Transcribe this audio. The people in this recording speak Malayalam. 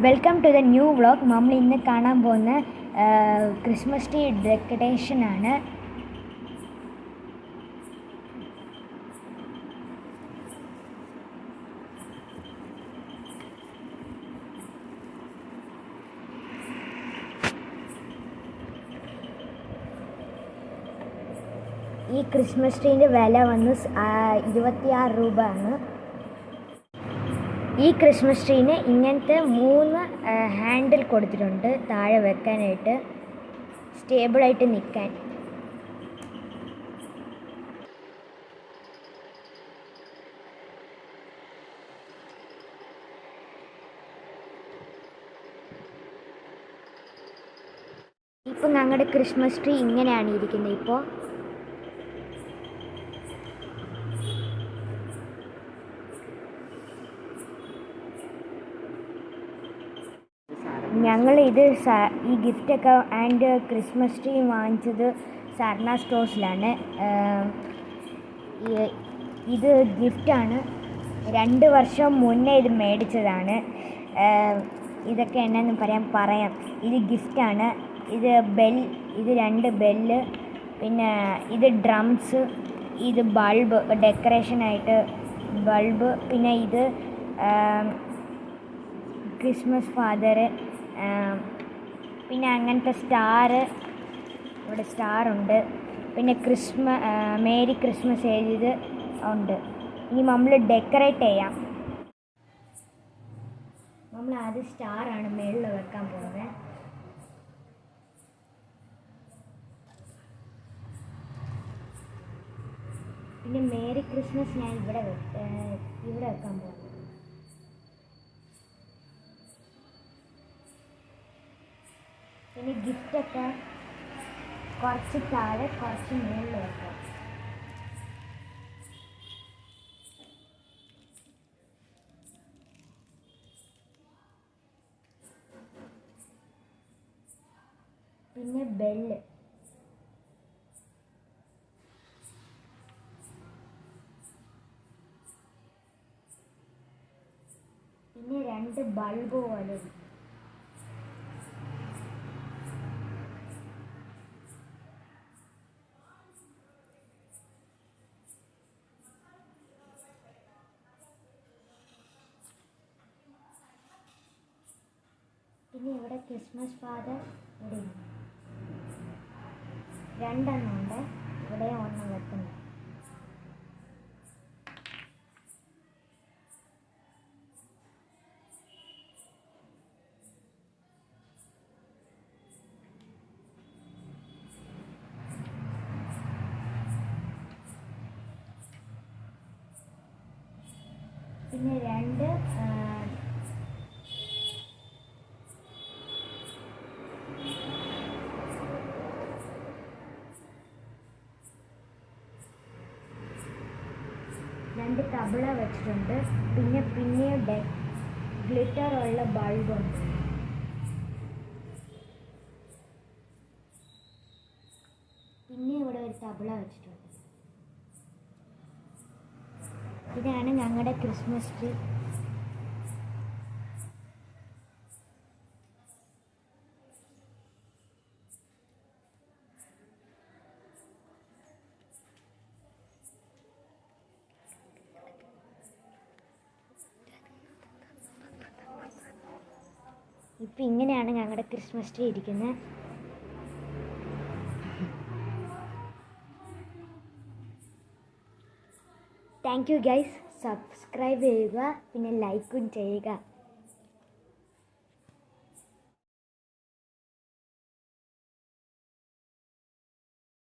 Welcome to the new vlog. നമ്മൾ ഇന്ന് കാണാൻ പോകുന്ന ക്രിസ്മസ് ട്രീ ഡെക്കറേഷനാണ്. ഈ ക്രിസ്മസ് ട്രീൻ്റെ വില വന്ന് 26 രൂപ ആണ്. ഈ ക്രിസ്മസ് ട്രീന് ഇങ്ങനത്തെ 3 ഹാൻഡിൽ കൊടുത്തിട്ടുണ്ട് താഴെ വെക്കാനായിട്ട്, സ്റ്റേബിളായിട്ട് നിൽക്കാൻ. ഇപ്പം ഞങ്ങളുടെ ക്രിസ്മസ് ട്രീ ഇങ്ങനെയാണ് ഇരിക്കുന്നത്. ഇപ്പോൾ ഞങ്ങളിത് ഈ ഗിഫ്റ്റൊക്കെ ആൻഡ് ക്രിസ്മസ് ട്രീ വാങ്ങിച്ചത് സർണ സ്റ്റോഴ്സിലാണ്. ഇത് ഗിഫ്റ്റാണ്. 2 വർഷം മുന്നേ ഇത് മേടിച്ചതാണ്. ഇതൊക്കെ എന്നാന്ന് പറയാം. ഇത് ഗിഫ്റ്റാണ്. ഇത് 2 ബെല്ല്, പിന്നെ ഇത് ഡ്രംസ്, ഇത് ബൾബ്, ഡെക്കറേഷനായിട്ട് ബൾബ്, പിന്നെ ഇത് ക്രിസ്മസ് ഫാദർ, പിന്നെ അങ്ങനത്തെ സ്റ്റാറ്, ഇവിടെ സ്റ്റാറുണ്ട്. പിന്നെ മേരി ക്രിസ്മസ് എഴുതിയത് ഉണ്ട്. ഇനി നമ്മൾ ഡെക്കറേറ്റ് ചെയ്യാം. നമ്മൾ ആദ്യം സ്റ്റാറാണ് മേളിൽ വെക്കാൻ പോകുന്നത്. പിന്നെ മേരി ക്രിസ്മസ് ഞാൻ ഇവിടെ വെക്കാൻ പോകുന്നു. പിന്നെ ഗിഫ്റ്റൊക്കെ കുറച്ച് താഴെ കുറച്ച് മുകളിൽ വെക്കാം. പിന്നെ ബെല്ല്, പിന്നെ 2 ബൾബ് പോലെ. പിന്നെ ഇവിടെ ക്രിസ്മസ് ഫാദർ ഇവിടെ 2 ഉണ്ട്. ഇവിടെ 1 വെക്കുന്നു. പിന്നെ 2 തബള വെച്ചിട്ടുണ്ട്. പിന്നെ ഗ്ലിറ്റർ ഉള്ള ബൾബുണ്ട്. പിന്നെ ഇവിടെ ഒരു തബള വെച്ചിട്ടുണ്ട്. ഇതാണ് ഞങ്ങളുടെ ക്രിസ്മസ് ട്രീ. ഇപ്പം ഇങ്ങനെയാണ് ഞങ്ങളുടെ ക്രിസ്മസ് ട്രീ ഇരിക്കുന്നത്. Thank you guys. സബ്സ്ക്രൈബ് ചെയ്യുക, പിന്നെ ലൈക്കും ചെയ്യുക.